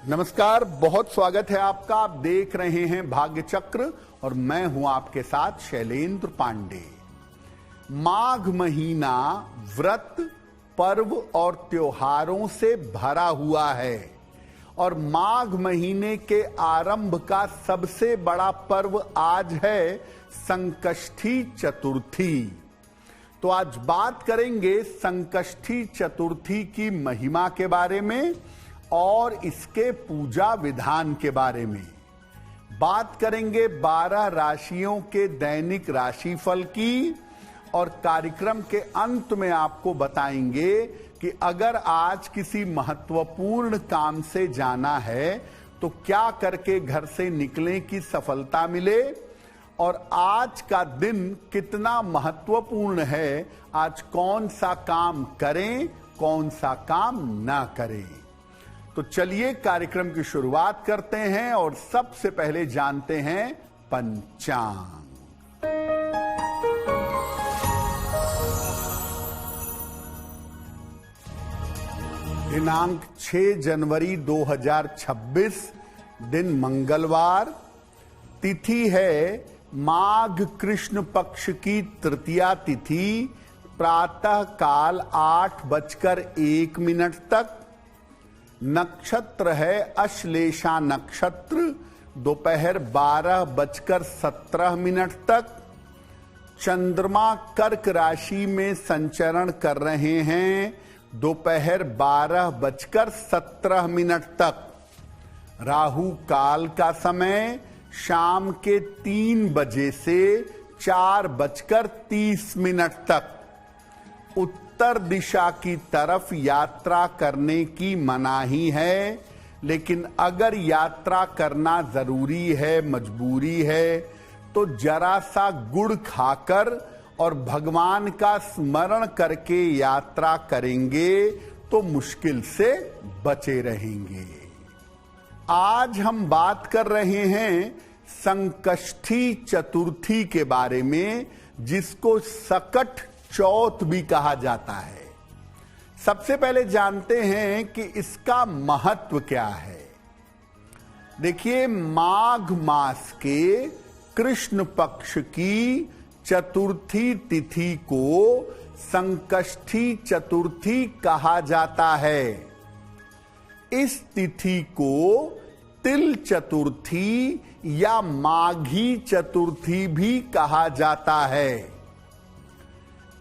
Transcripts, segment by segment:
नमस्कार, बहुत स्वागत है आपका। आप देख रहे हैं भाग्य चक्र और मैं हूं आपके साथ शैलेंद्र पांडे। माघ महीना व्रत, पर्व और त्योहारों से भरा हुआ है और माघ महीने के आरंभ का सबसे बड़ा पर्व आज है संकष्टी चतुर्थी। तो आज बात करेंगे संकष्टी चतुर्थी की महिमा के बारे में और इसके पूजा विधान के बारे में। बात करेंगे 12 राशियों के दैनिक राशिफल की और कार्यक्रम के अंत में आपको बताएंगे कि अगर आज किसी महत्वपूर्ण काम से जाना है तो क्या करके घर से निकलें कि सफलता मिले और आज का दिन कितना महत्वपूर्ण है, आज कौन सा काम करें, कौन सा काम ना करें। तो चलिए कार्यक्रम की शुरुआत करते हैं और सबसे पहले जानते हैं पंचांग। दिनांक 6 जनवरी 2026, दिन मंगलवार, तिथि है माघ कृष्ण पक्ष की तृतीया तिथि, प्रातः काल 8:01 तक। नक्षत्र है अश्लेषा नक्षत्र, दोपहर 12:17 तक। चंद्रमा कर्क राशि में संचरण कर रहे हैं दोपहर 12:17 तक। राहु काल का समय शाम के 3 बजे से 4:30 तक। उत्तर दिशा की तरफ यात्रा करने की मनाही है, लेकिन अगर यात्रा करना जरूरी है, मजबूरी है, तो जरा सा गुड़ खाकर और भगवान का स्मरण करके यात्रा करेंगे तो मुश्किल से बचे रहेंगे। आज हम बात कर रहे हैं संकष्टी चतुर्थी के बारे में, जिसको सकट चौथ भी कहा जाता है। सबसे पहले जानते हैं कि इसका महत्व क्या है। देखिए, माघ मास के कृष्ण पक्ष की चतुर्थी तिथि को संकष्टी चतुर्थी कहा जाता है। इस तिथि को तिल चतुर्थी या माघी चतुर्थी भी कहा जाता है।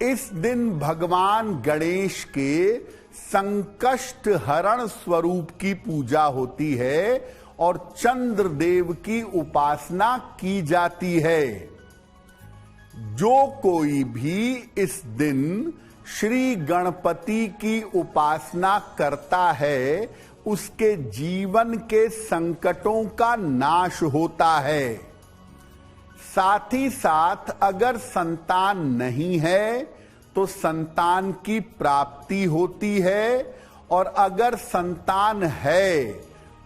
इस दिन भगवान गणेश के संकष्ट हरण स्वरूप की पूजा होती है और चंद्रदेव की उपासना की जाती है। जो कोई भी इस दिन श्री गणपति की उपासना करता है, उसके जीवन के संकटों का नाश होता है। साथ ही साथ अगर संतान नहीं है तो संतान की प्राप्ति होती है और अगर संतान है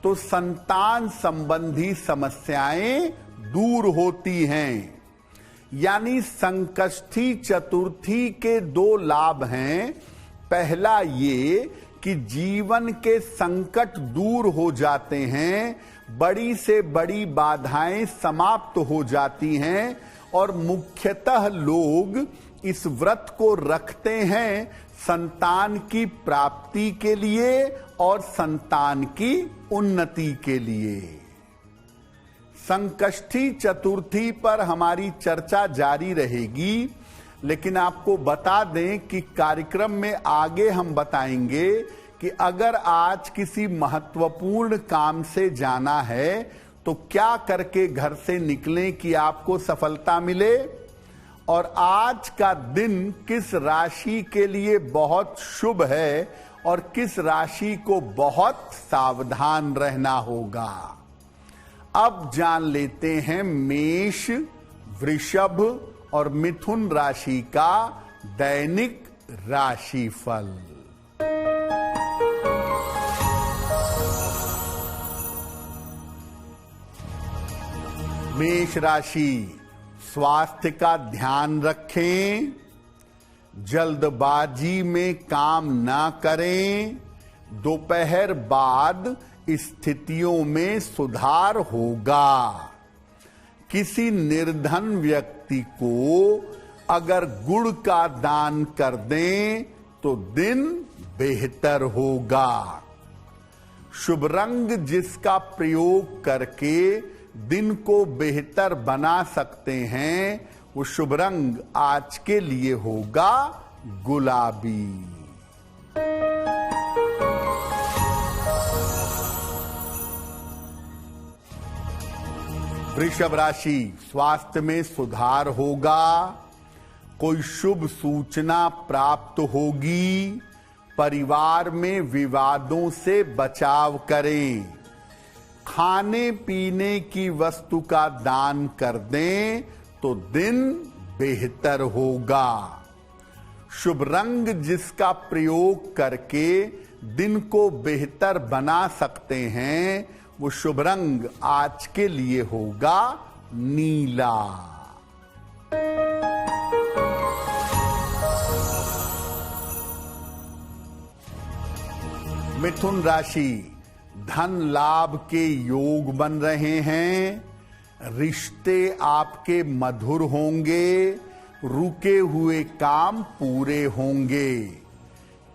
तो संतान संबंधी समस्याएं दूर होती हैं। यानी संकष्टी चतुर्थी के 2 लाभ हैं। पहला ये कि जीवन के संकट दूर हो जाते हैं, बड़ी से बड़ी बाधाएं समाप्त हो जाती हैं और मुख्यतः लोग इस व्रत को रखते हैं संतान की प्राप्ति के लिए और संतान की उन्नति के लिए। संकष्टी चतुर्थी पर हमारी चर्चा जारी रहेगी, लेकिन आपको बता दें कि कार्यक्रम में आगे हम बताएंगे कि अगर आज किसी महत्वपूर्ण काम से जाना है तो क्या करके घर से निकलें कि आपको सफलता मिले और आज का दिन किस राशि के लिए बहुत शुभ है और किस राशि को बहुत सावधान रहना होगा। अब जान लेते हैं मेष, वृषभ और मिथुन राशि का दैनिक राशिफल। मेष राशि, स्वास्थ्य का ध्यान रखें, जल्दबाजी में काम ना करें, दोपहर बाद स्थितियों में सुधार होगा। किसी निर्धन व्यक्ति को अगर गुड़ का दान कर दें तो दिन बेहतर होगा। शुभ रंग जिसका प्रयोग करके दिन को बेहतर बना सकते हैं, वो शुभ रंग आज के लिए होगा गुलाबी। वृषभ राशि, स्वास्थ्य में सुधार होगा। कोई शुभ सूचना प्राप्त होगी। परिवार में विवादों से बचाव करें। खाने पीने की वस्तु का दान कर दें तो दिन बेहतर होगा। शुभ रंग जिसका प्रयोग करके दिन को बेहतर बना सकते हैं, वो शुभ रंग आज के लिए होगा नीला। मिथुन राशि, धन लाभ के योग बन रहे हैं। रिश्ते आपके मधुर होंगे। रुके हुए काम पूरे होंगे।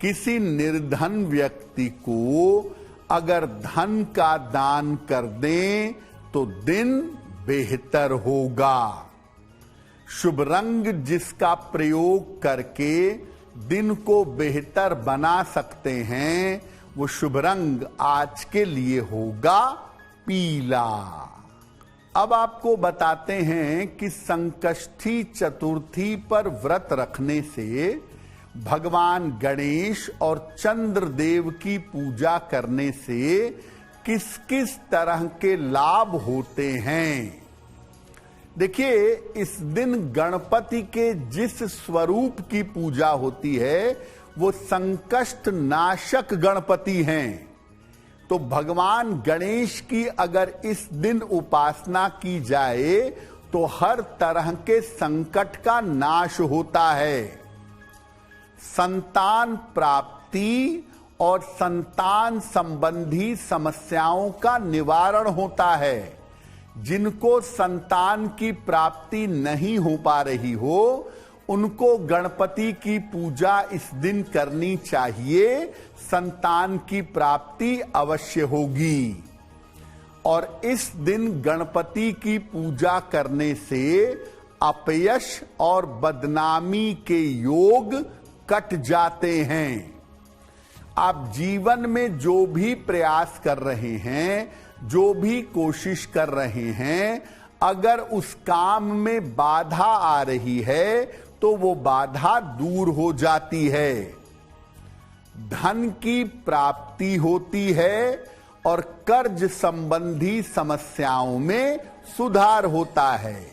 किसी निर्धन व्यक्ति को अगर धन का दान कर दें तो दिन बेहतर होगा। शुभ रंग जिसका प्रयोग करके दिन को बेहतर बना सकते हैं, वो शुभ रंग आज के लिए होगा पीला। अब आपको बताते हैं कि संकष्टी चतुर्थी पर व्रत रखने से भगवान गणेश और चंद्रदेव की पूजा करने से किस किस तरह के लाभ होते हैं। देखिए, इस दिन गणपति के जिस स्वरूप की पूजा होती है वो संकष्ट नाशक गणपति हैं। तो भगवान गणेश की अगर इस दिन उपासना की जाए तो हर तरह के संकट का नाश होता है। संतान प्राप्ति और संतान संबंधी समस्याओं का निवारण होता है। जिनको संतान की प्राप्ति नहीं हो पा रही हो, उनको गणपति की पूजा इस दिन करनी चाहिए। संतान की प्राप्ति अवश्य होगी। और इस दिन गणपति की पूजा करने से अपयश और बदनामी के योग कट जाते हैं। आप जीवन में जो भी प्रयास कर रहे हैं, जो भी कोशिश कर रहे हैं, अगर उस काम में बाधा आ रही है तो वो बाधा दूर हो जाती है। धन की प्राप्ति होती है और कर्ज संबंधी समस्याओं में सुधार होता है।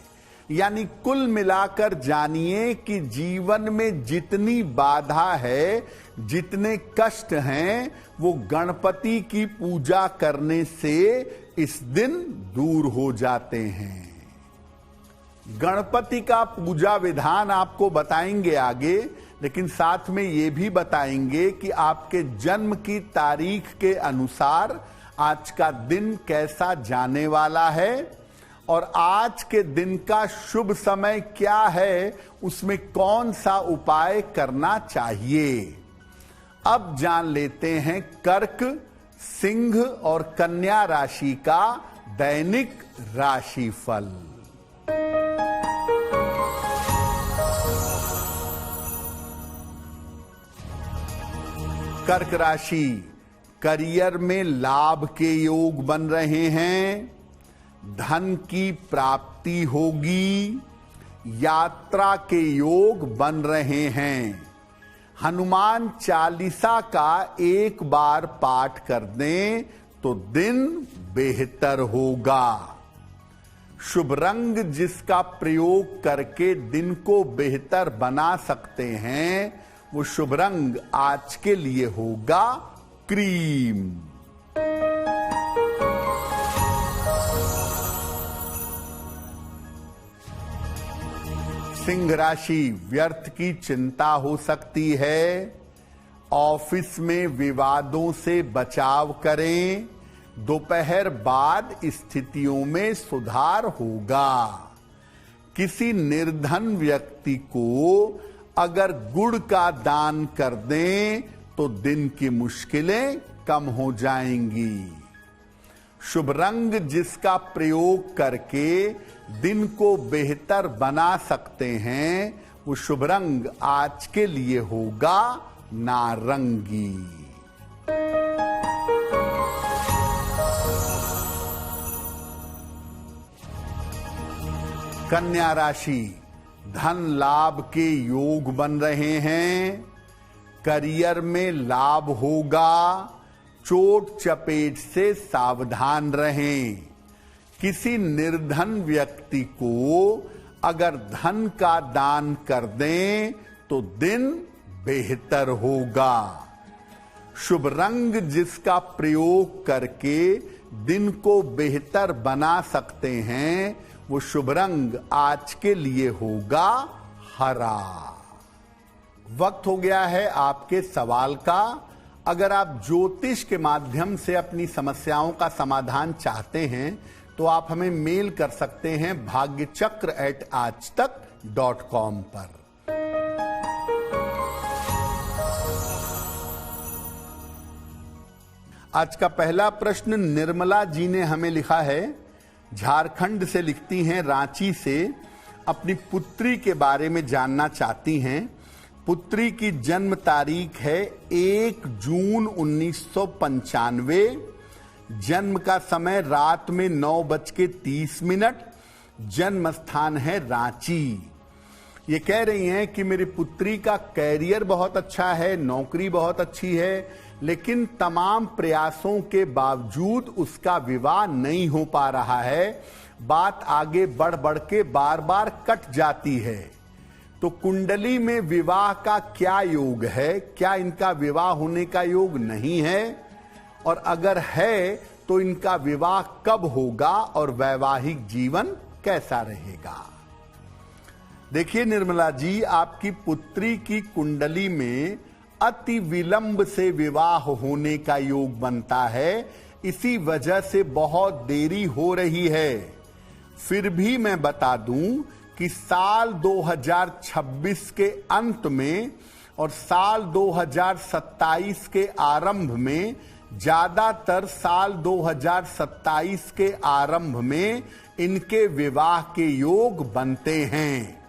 यानी कुल मिलाकर जानिए कि जीवन में जितनी बाधा है, जितने कष्ट हैं, वो गणपति की पूजा करने से इस दिन दूर हो जाते हैं। गणपति का पूजा विधान आपको बताएंगे आगे, लेकिन साथ में ये भी बताएंगे कि आपके जन्म की तारीख के अनुसार आज का दिन कैसा जाने वाला है और आज के दिन का शुभ समय क्या है, उसमें कौन सा उपाय करना चाहिए। अब जान लेते हैं कर्क, सिंह और कन्या राशि का दैनिक राशिफल। कर्क राशि, करियर में लाभ के योग बन रहे हैं। धन की प्राप्ति होगी। यात्रा के योग बन रहे हैं। हनुमान चालीसा का एक बार पाठ कर दें तो दिन बेहतर होगा। शुभ रंग जिसका प्रयोग करके दिन को बेहतर बना सकते हैं, वो शुभ रंग आज के लिए होगा क्रीम। सिंह राशि, व्यर्थ की चिंता हो सकती है। ऑफिस में विवादों से बचाव करें। दोपहर बाद स्थितियों में सुधार होगा। किसी निर्धन व्यक्ति को अगर गुड़ का दान कर दें तो दिन की मुश्किलें कम हो जाएंगी। शुभ रंग जिसका प्रयोग करके दिन को बेहतर बना सकते हैं, वो शुभ रंग आज के लिए होगा नारंगी। कन्या राशि, धन लाभ के योग बन रहे हैं। करियर में लाभ होगा। चोट चपेट से सावधान रहें। किसी निर्धन व्यक्ति को अगर धन का दान कर दें तो दिन बेहतर होगा। शुभ रंग जिसका प्रयोग करके दिन को बेहतर बना सकते हैं, वो शुभ रंग आज के लिए होगा हरा। वक्त हो गया है आपके सवाल का। अगर आप ज्योतिष के माध्यम से अपनी समस्याओं का समाधान चाहते हैं तो आप हमें मेल कर सकते हैं bhagyachakra@aajtak.com पर। आज का पहला प्रश्न निर्मला जी ने हमें लिखा है। झारखंड से लिखती हैं, रांची से। अपनी पुत्री के बारे में जानना चाहती हैं। पुत्री की जन्म तारीख है 1 जून 1995। जन्म का समय रात में 9:30। जन्म स्थान है रांची। ये कह रही हैं कि मेरी पुत्री का कैरियर बहुत अच्छा है, नौकरी बहुत अच्छी है, लेकिन तमाम प्रयासों के बावजूद उसका विवाह नहीं हो पा रहा है। बात आगे बढ़ बढ़ के बार बार कट जाती है। तो कुंडली में विवाह का क्या योग है? क्या इनका विवाह होने का योग नहीं है? और अगर है तो इनका विवाह कब होगा और वैवाहिक जीवन कैसा रहेगा? देखिए निर्मला जी, आपकी पुत्री की कुंडली में अति विलंब से विवाह होने का योग बनता है। इसी वजह से बहुत देरी हो रही है। फिर भी मैं बता दूं कि साल 2026 के अंत में और साल 2027 के आरंभ में, ज्यादातर साल 2027 के आरंभ में इनके विवाह के योग बनते हैं।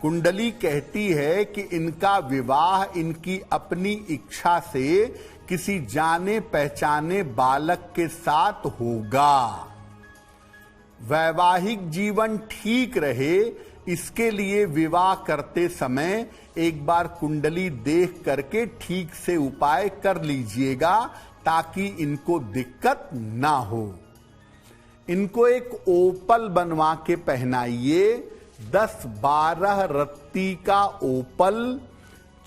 कुंडली कहती है कि इनका विवाह इनकी अपनी इच्छा से किसी जाने पहचाने बालक के साथ होगा। वैवाहिक जीवन ठीक रहे, इसके लिए विवाह करते समय एक बार कुंडली देख करके ठीक से उपाय कर लीजिएगा ताकि इनको दिक्कत ना हो। इनको एक ओपल बनवा के पहनाइए। 10-12 रत्ती का ओपल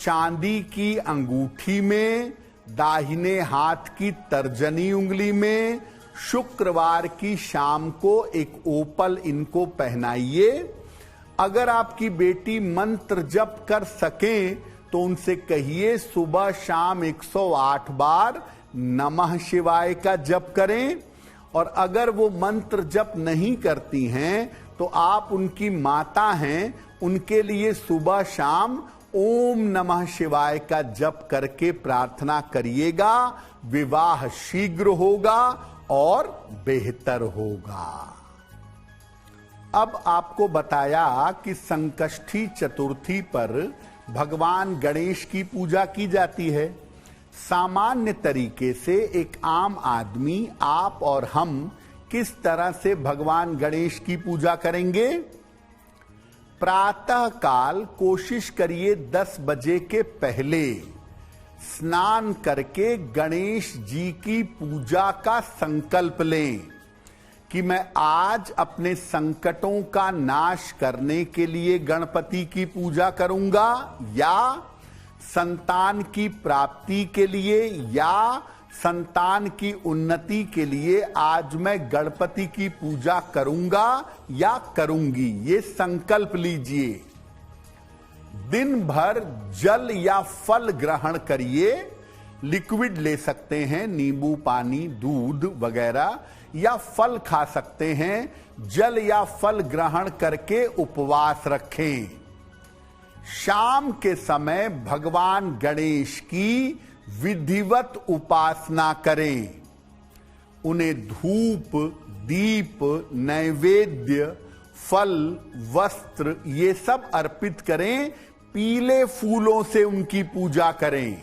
चांदी की अंगूठी में, दाहिने हाथ की तर्जनी उंगली में, शुक्रवार की शाम को एक ओपल इनको पहनाइए। अगर आपकी बेटी मंत्र जप कर सके तो उनसे कहिए सुबह शाम 108 बार नमः शिवाय का जप करें। और अगर वो मंत्र जप नहीं करती हैं तो आप उनकी माता हैं, उनके लिए सुबह शाम ओम नमः शिवाय का जप करके प्रार्थना करिएगा। विवाह शीघ्र होगा और बेहतर होगा। अब आपको बताया कि संकष्टी चतुर्थी पर भगवान गणेश की पूजा की जाती है। सामान्य तरीके से एक आम आदमी, आप और हम किस तरह से भगवान गणेश की पूजा करेंगे? प्रातः काल कोशिश करिए 10 बजे के पहले स्नान करके गणेश जी की पूजा का संकल्प लें कि मैं आज अपने संकटों का नाश करने के लिए गणपति की पूजा करूंगा, या संतान की प्राप्ति के लिए, या संतान की उन्नति के लिए आज मैं गणपति की पूजा करूंगा या करूंगी। ये संकल्प लीजिए। दिन भर जल या फल ग्रहण करिए। लिक्विड ले सकते हैं, नींबू पानी, दूध वगैरह, या फल खा सकते हैं। जल या फल ग्रहण करके उपवास रखें। शाम के समय भगवान गणेश की विधिवत उपासना करें। उन्हें धूप, दीप, नैवेद्य, फल, वस्त्र ये सब अर्पित करें। पीले फूलों से उनकी पूजा करें।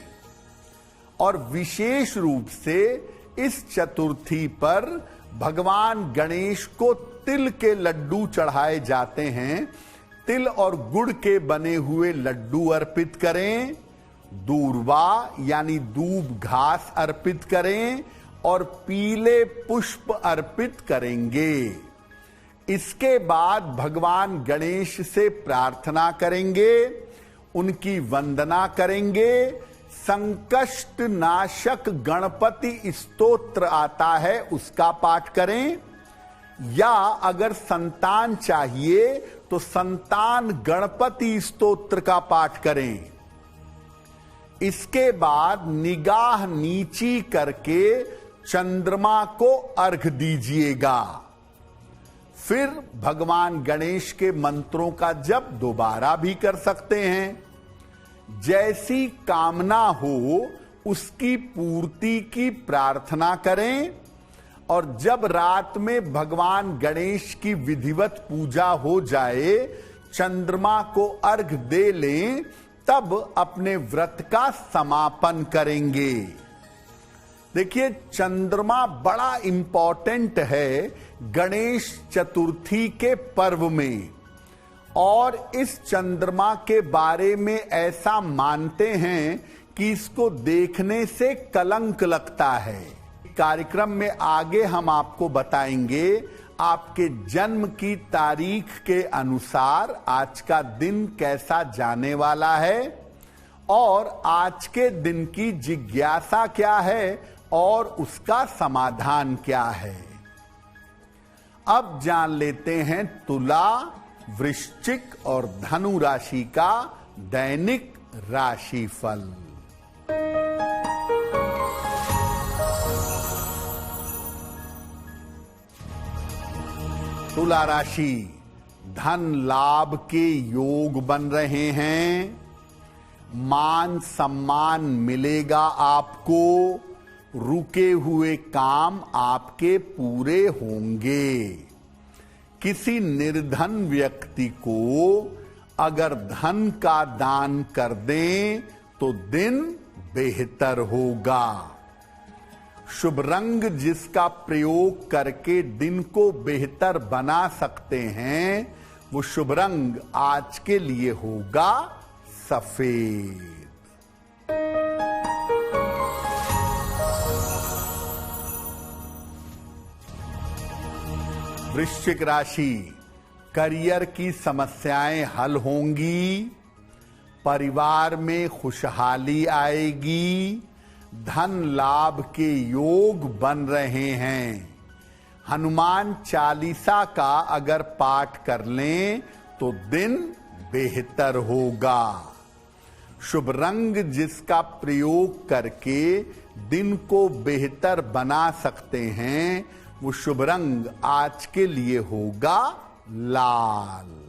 और विशेष रूप से इस चतुर्थी पर भगवान गणेश को तिल के लड्डू चढ़ाए जाते हैं। तिल और गुड़ के बने हुए लड्डू अर्पित करें। दूर्वा यानी दूब घास अर्पित करें और पीले पुष्प अर्पित करेंगे। इसके बाद भगवान गणेश से प्रार्थना करेंगे, उनकी वंदना करेंगे। संकष्ट नाशक गणपति स्तोत्र आता है, उसका पाठ करें, या अगर संतान चाहिए तो संतान गणपति स्तोत्र का पाठ करें। इसके बाद निगाह नीची करके चंद्रमा को अर्घ दीजिएगा। फिर भगवान गणेश के मंत्रों का जप दोबारा भी कर सकते हैं। जैसी कामना हो उसकी पूर्ति की प्रार्थना करें। और जब रात में भगवान गणेश की विधिवत पूजा हो जाए, चंद्रमा को अर्घ दे लें, तब अपने व्रत का समापन करेंगे। देखिए, चंद्रमा बड़ा इंपॉर्टेंट है गणेश चतुर्थी के पर्व में। और इस चंद्रमा के बारे में ऐसा मानते हैं कि इसको देखने से कलंक लगता है। कार्यक्रम में आगे हम आपको बताएंगे आपके जन्म की तारीख के अनुसार आज का दिन कैसा जाने वाला है और आज के दिन की जिज्ञासा क्या है और उसका समाधान क्या है। अब जान लेते हैं तुला, वृश्चिक और धनु राशि का दैनिक राशिफल। तुला राशि, धन लाभ के योग बन रहे हैं। मान सम्मान मिलेगा आपको। रुके हुए काम आपके पूरे होंगे। किसी निर्धन व्यक्ति को अगर धन का दान कर दें तो दिन बेहतर होगा। शुभ रंग जिसका प्रयोग करके दिन को बेहतर बना सकते हैं, वो शुभ रंग आज के लिए होगा सफेद। वृश्चिक राशि, करियर की समस्याएं हल होंगी। परिवार में खुशहाली आएगी। धन लाभ के योग बन रहे हैं। हनुमान चालीसा का अगर पाठ कर लें तो दिन बेहतर होगा। शुभ रंग जिसका प्रयोग करके दिन को बेहतर बना सकते हैं, वो शुभ रंग आज के लिए होगा लाल।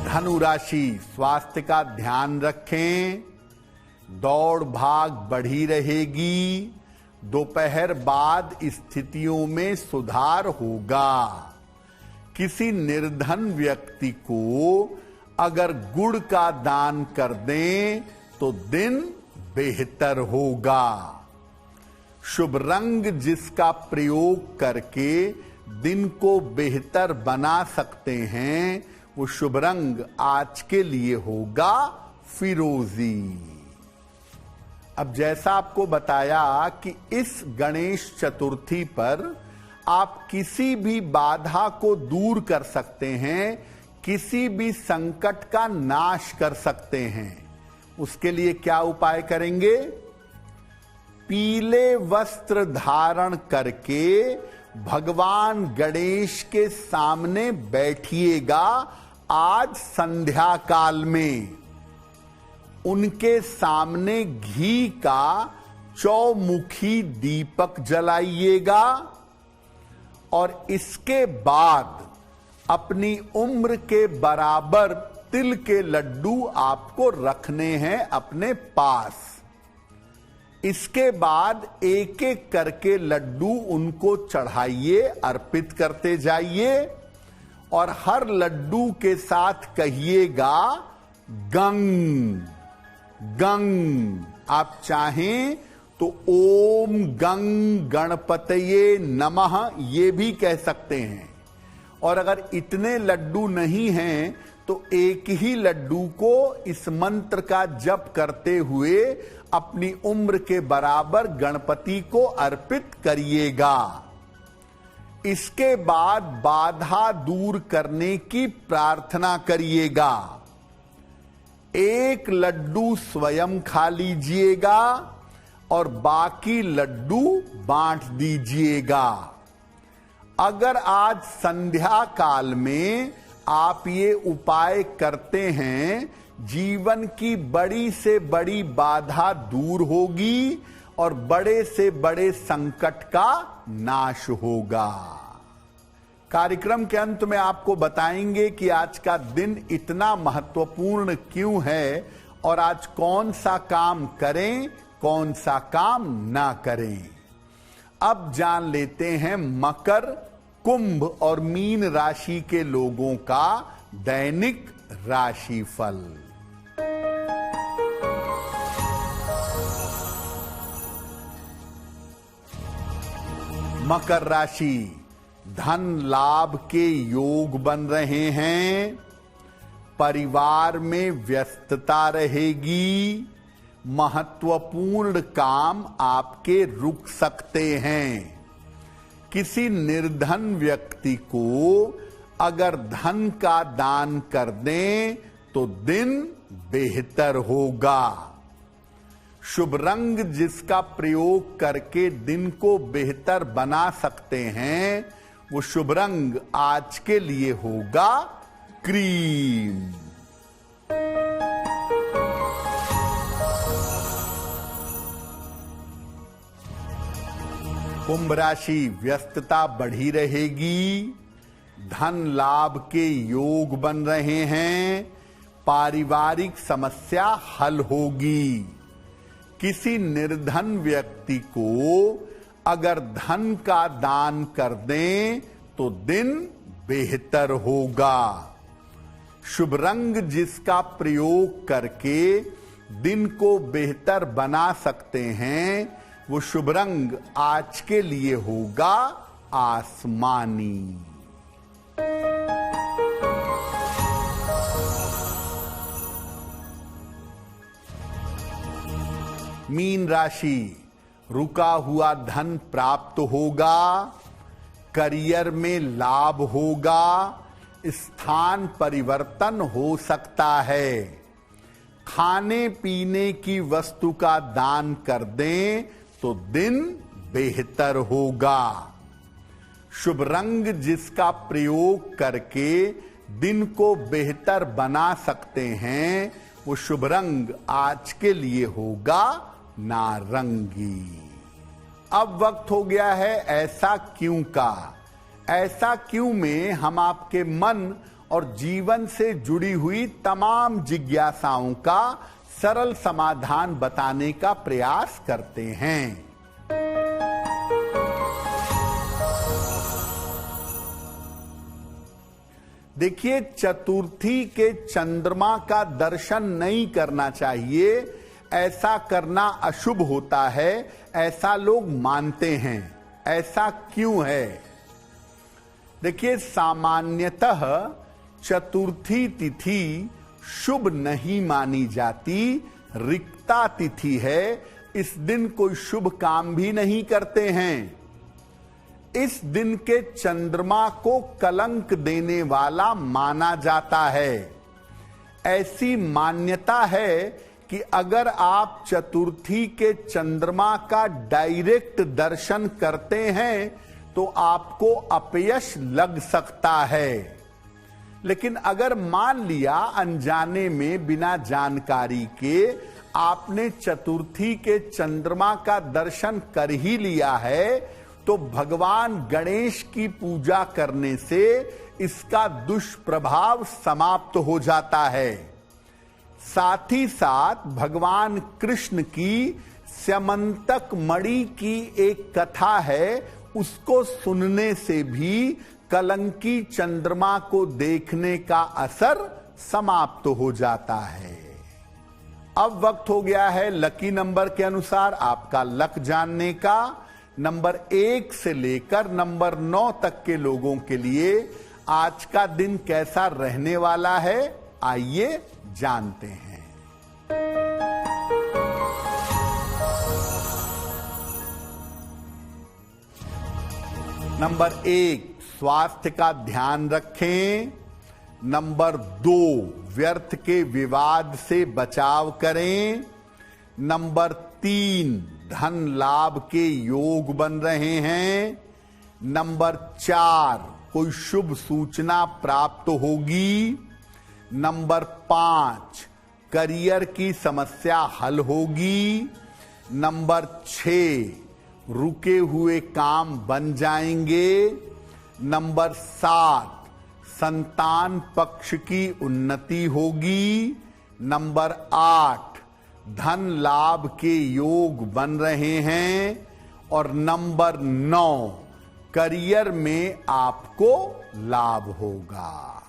धनु राशि, स्वास्थ्य का ध्यान रखें। दौड़ भाग बढ़ी रहेगी। दोपहर बाद स्थितियों में सुधार होगा। किसी निर्धन व्यक्ति को अगर गुड़ का दान कर दें तो दिन बेहतर होगा। शुभ रंग जिसका प्रयोग करके दिन को बेहतर बना सकते हैं, वो शुभ रंग आज के लिए होगा फिरोजी। अब जैसा आपको बताया कि इस गणेश चतुर्थी पर आप किसी भी बाधा को दूर कर सकते हैं, किसी भी संकट का नाश कर सकते हैं। उसके लिए क्या उपाय करेंगे? पीले वस्त्र धारण करके भगवान गणेश के सामने बैठिएगा, आज संध्या काल में उनके सामने घी का चौमुखी दीपक जलाइएगा और इसके बाद अपनी उम्र के बराबर तिल के लड्डू आपको रखने हैं अपने पास। इसके बाद एक एक करके लड्डू उनको चढ़ाइए, अर्पित करते जाइए और हर लड्डू के साथ कहिएगा गंग गंग। आप चाहें तो ओम गंग गणपतये नमः ये भी कह सकते हैं। और अगर इतने लड्डू नहीं हैं तो एक ही लड्डू को इस मंत्र का जप करते हुए अपनी उम्र के बराबर गणपति को अर्पित करिएगा। इसके बाद बाधा दूर करने की प्रार्थना करिएगा। एक लड्डू स्वयं खा लीजिएगा और बाकी लड्डू बांट दीजिएगा। अगर आज संध्या काल में आप ये उपाय करते हैं, जीवन की बड़ी से बड़ी बाधा दूर होगी और बड़े से बड़े संकट का नाश होगा। कार्यक्रम के अंत में आपको बताएंगे कि आज का दिन इतना महत्वपूर्ण क्यों है और आज कौन सा काम करें, कौन सा काम ना करें। अब जान लेते हैं मकर, कुंभ और मीन राशि के लोगों का दैनिक राशिफल। मकर राशि, धन लाभ के योग बन रहे हैं। परिवार में व्यस्तता रहेगी। महत्वपूर्ण काम आपके रुक सकते हैं। किसी निर्धन व्यक्ति को अगर धन का दान कर दें तो दिन बेहतर होगा। शुभ रंग जिसका प्रयोग करके दिन को बेहतर बना सकते हैं वो शुभ रंग आज के लिए होगा क्रीम। कुंभ राशि, व्यस्तता बढ़ी रहेगी। धन लाभ के योग बन रहे हैं। पारिवारिक समस्या हल होगी। किसी निर्धन व्यक्ति को अगर धन का दान कर दें तो दिन बेहतर होगा। शुभ रंग जिसका प्रयोग करके दिन को बेहतर बना सकते हैं वो शुभ रंग आज के लिए होगा आसमानी। मीन राशि, रुका हुआ धन प्राप्त होगा। करियर में लाभ होगा। स्थान परिवर्तन हो सकता है। खाने पीने की वस्तु का दान कर दें तो दिन बेहतर होगा। शुभ रंग जिसका प्रयोग करके दिन को बेहतर बना सकते हैं वो शुभ रंग आज के लिए होगा नारंगी। अब वक्त हो गया है ऐसा क्यों का। ऐसा क्यों में हम आपके मन और जीवन से जुड़ी हुई तमाम जिज्ञासाओं का सरल समाधान बताने का प्रयास करते हैं। देखिए, चतुर्थी के चंद्रमा का दर्शन नहीं करना चाहिए। ऐसा करना अशुभ होता है, ऐसा लोग मानते हैं। ऐसा क्यों है? देखिए, सामान्यतः चतुर्थी तिथि शुभ नहीं मानी जाती। रिक्ता तिथि है। इस दिन कोई शुभ काम भी नहीं करते हैं। इस दिन के चंद्रमा को कलंक देने वाला माना जाता है। ऐसी मान्यता है कि अगर आप चतुर्थी के चंद्रमा का डायरेक्ट दर्शन करते हैं तो आपको अपयश लग सकता है। लेकिन अगर मान लिया अनजाने में बिना जानकारी के आपने चतुर्थी के चंद्रमा का दर्शन कर ही लिया है, तो भगवान गणेश की पूजा करने से इसका दुष्प्रभाव समाप्त हो जाता है। साथ ही साथ भगवान कृष्ण की स्यमंतक मणि की एक कथा है, उसको सुनने से भी कलंकी चंद्रमा को देखने का असर समाप्त हो जाता है। अब वक्त हो गया है लकी नंबर के अनुसार आपका लक जानने का। नंबर 1 से लेकर नंबर 9 तक के लोगों के लिए आज का दिन कैसा रहने वाला है, आइए जानते हैं। नंबर 1, स्वास्थ्य का ध्यान रखें। नंबर 2, व्यर्थ के विवाद से बचाव करें। नंबर 3, धन लाभ के योग बन रहे हैं। नंबर 4, कोई शुभ सूचना प्राप्त होगी। नंबर 5, करियर की समस्या हल होगी। नंबर 6, रुके हुए काम बन जाएंगे। नंबर 7, संतान पक्ष की उन्नति होगी। नंबर 8, धन लाभ के योग बन रहे हैं। और नंबर 9, करियर में आपको लाभ होगा।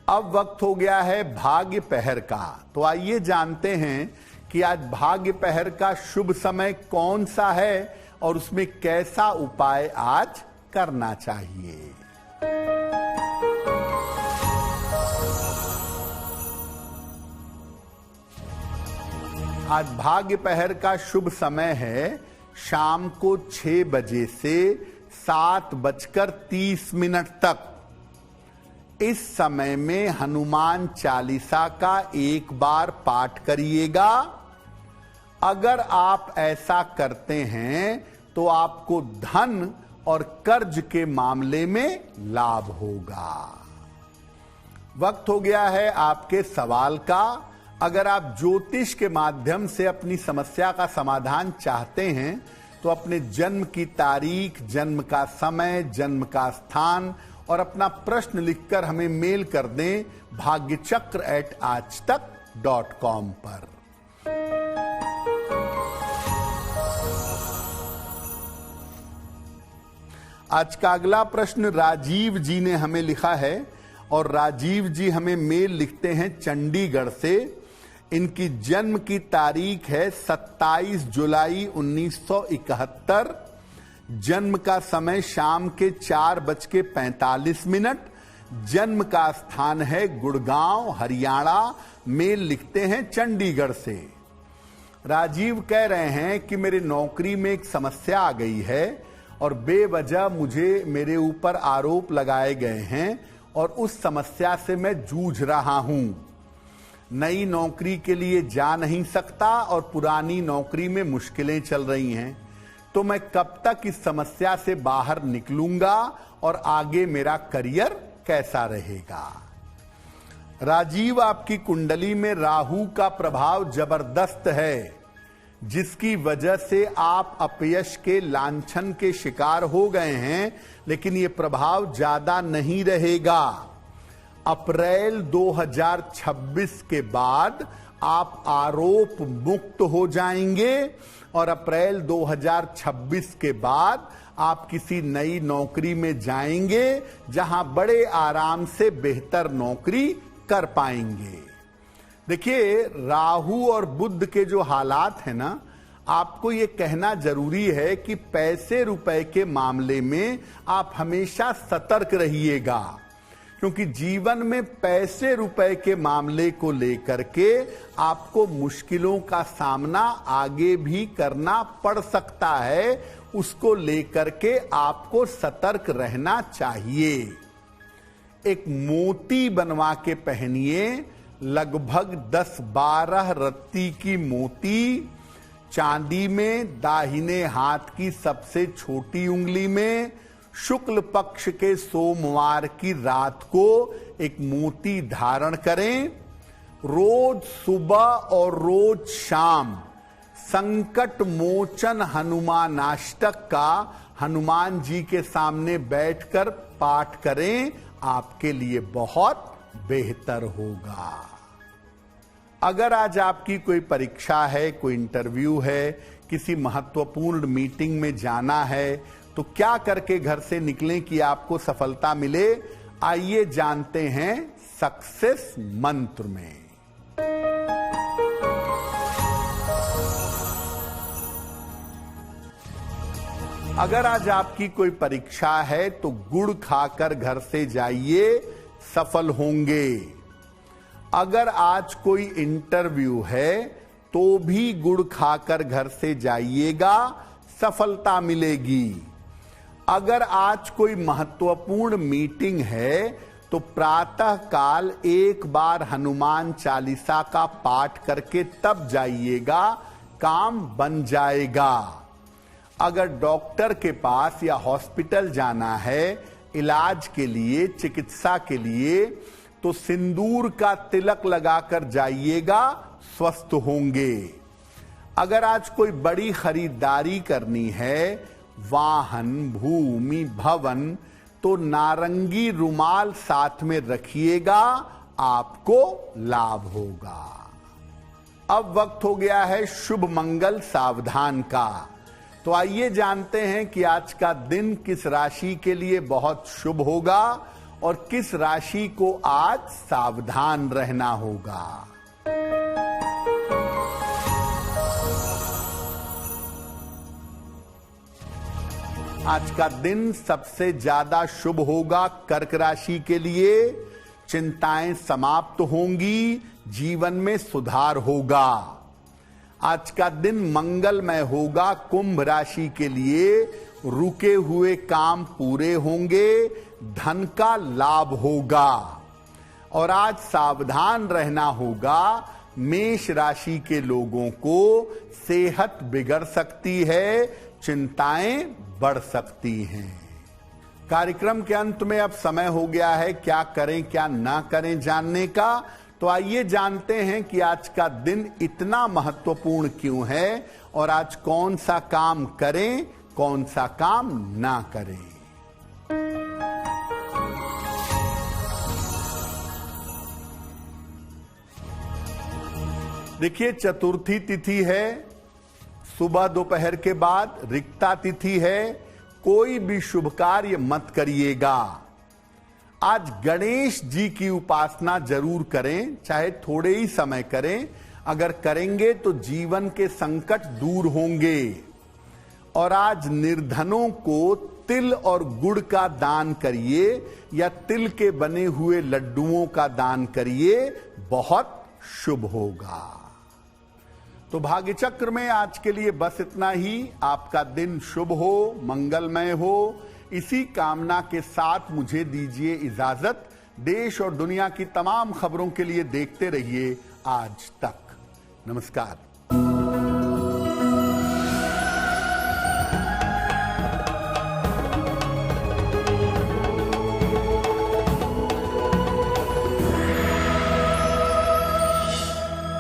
अब वक्त हो गया है भाग्य पहर का, तो आइए जानते हैं कि आज भाग्य पहर का शुभ समय कौन सा है और उसमें कैसा उपाय आज करना चाहिए। आज भाग्य पहर का शुभ समय है शाम को 6 बजे से 7:30 तक। इस समय में हनुमान चालीसा का एक बार पाठ करिएगा। अगर आप ऐसा करते हैं तो आपको धन और कर्ज के मामले में लाभ होगा। वक्त हो गया है आपके सवाल का। अगर आप ज्योतिष के माध्यम से अपनी समस्या का समाधान चाहते हैं तो अपने जन्म की तारीख, जन्म का समय, जन्म का स्थान और अपना प्रश्न लिखकर हमें मेल कर दें bhagyachakra@aajtak.com पर। आज का अगला प्रश्न राजीव जी ने हमें लिखा है और राजीव जी हमें मेल लिखते हैं चंडीगढ़ से। इनकी जन्म की तारीख है 27 जुलाई 1971। जन्म का समय शाम के 4:45। जन्म का स्थान है गुड़गांव, हरियाणा। मेल लिखते हैं चंडीगढ़ से। राजीव कह रहे हैं कि मेरी नौकरी में एक समस्या आ गई है और बेवजह मुझे मेरे ऊपर आरोप लगाए गए हैं और उस समस्या से मैं जूझ रहा हूं। नई नौकरी के लिए जा नहीं सकता और पुरानी नौकरी में मुश्किलें चल रही हैं, तो मैं कब तक इस समस्या से बाहर निकलूंगा और आगे मेरा करियर कैसा रहेगा। राजीव, आपकी कुंडली में राहु का प्रभाव जबरदस्त है, जिसकी वजह से आप अपयश के लांछन के शिकार हो गए हैं, लेकिन ये प्रभाव ज्यादा नहीं रहेगा। अप्रैल 2026 के बाद आप आरोप मुक्त हो जाएंगे और अप्रैल 2026 के बाद आप किसी नई नौकरी में जाएंगे जहां बड़े आराम से बेहतर नौकरी कर पाएंगे। देखिए, राहु और बुध के जो हालात है ना, आपको ये कहना जरूरी है कि पैसे रुपए के मामले में आप हमेशा सतर्क रहिएगा, क्योंकि जीवन में पैसे रुपए के मामले को लेकर के आपको मुश्किलों का सामना आगे भी करना पड़ सकता है। उसको लेकर के आपको सतर्क रहना चाहिए। एक मोती बनवा के पहनिए, लगभग 10-12 रत्ती की मोती, चांदी में, दाहिने हाथ की सबसे छोटी उंगली में। शुक्ल पक्ष के सोमवार की रात को एक मोती धारण करें। रोज सुबह और रोज शाम संकट मोचन हनुमानाष्टक का हनुमान जी के सामने बैठकर पाठ करें, आपके लिए बहुत बेहतर होगा। अगर आज आपकी कोई परीक्षा है, कोई इंटरव्यू है, किसी महत्वपूर्ण मीटिंग में जाना है, तो क्या करके घर से निकलें कि आपको सफलता मिले? आइए जानते हैं सक्सेस मंत्र में। अगर आज आपकी कोई परीक्षा है तो गुड़ खाकर घर से जाइए, सफल होंगे। अगर आज कोई इंटरव्यू है तो भी गुड़ खाकर घर से जाइएगा, सफलता मिलेगी। अगर आज कोई महत्वपूर्ण मीटिंग है तो प्रातः काल एक बार हनुमान चालीसा का पाठ करके तब जाइएगा, काम बन जाएगा। अगर डॉक्टर के पास या हॉस्पिटल जाना है इलाज के लिए, चिकित्सा के लिए, तो सिंदूर का तिलक लगाकर जाइएगा, स्वस्थ होंगे। अगर आज कोई बड़ी खरीदारी करनी है, वाहन, भूमि, भवन, तो नारंगी रुमाल साथ में रखिएगा, आपको लाभ होगा। अब वक्त हो गया है शुभ मंगल सावधान का। तो आइए जानते हैं कि आज का दिन किस राशि के लिए बहुत शुभ होगा और किस राशि को आज सावधान रहना होगा। आज का दिन सबसे ज्यादा शुभ होगा कर्क राशि के लिए। चिंताएं समाप्त होंगी, जीवन में सुधार होगा। आज का दिन मंगलमय होगा कुंभ राशि के लिए। रुके हुए काम पूरे होंगे, धन का लाभ होगा। और आज सावधान रहना होगा, मेष राशि के लोगों को सेहत बिगड़ सकती है, चिंताएं बढ़ सकती हैं। कार्यक्रम के अंत में अब समय हो गया है क्या करें क्या ना करें जानने का। तो आइए जानते हैं कि आज का दिन इतना महत्वपूर्ण क्यों है और आज कौन सा काम करें, कौन सा काम ना करें। देखिए, चतुर्थी तिथि है, सुबह दोपहर के बाद रिक्ता तिथि है। कोई भी शुभ कार्य मत करिएगा। आज गणेश जी की उपासना जरूर करें, चाहे थोड़े ही समय करें। अगर करेंगे तो जीवन के संकट दूर होंगे। और आज निर्धनों को तिल और गुड़ का दान करिए या तिल के बने हुए लड्डुओं का दान करिए, बहुत शुभ होगा। तो भाग्य चक्र में आज के लिए बस इतना ही। आपका दिन शुभ हो, मंगलमय हो, इसी कामना के साथ मुझे दीजिए इजाजत। देश और दुनिया की तमाम खबरों के लिए देखते रहिए आज तक। नमस्कार।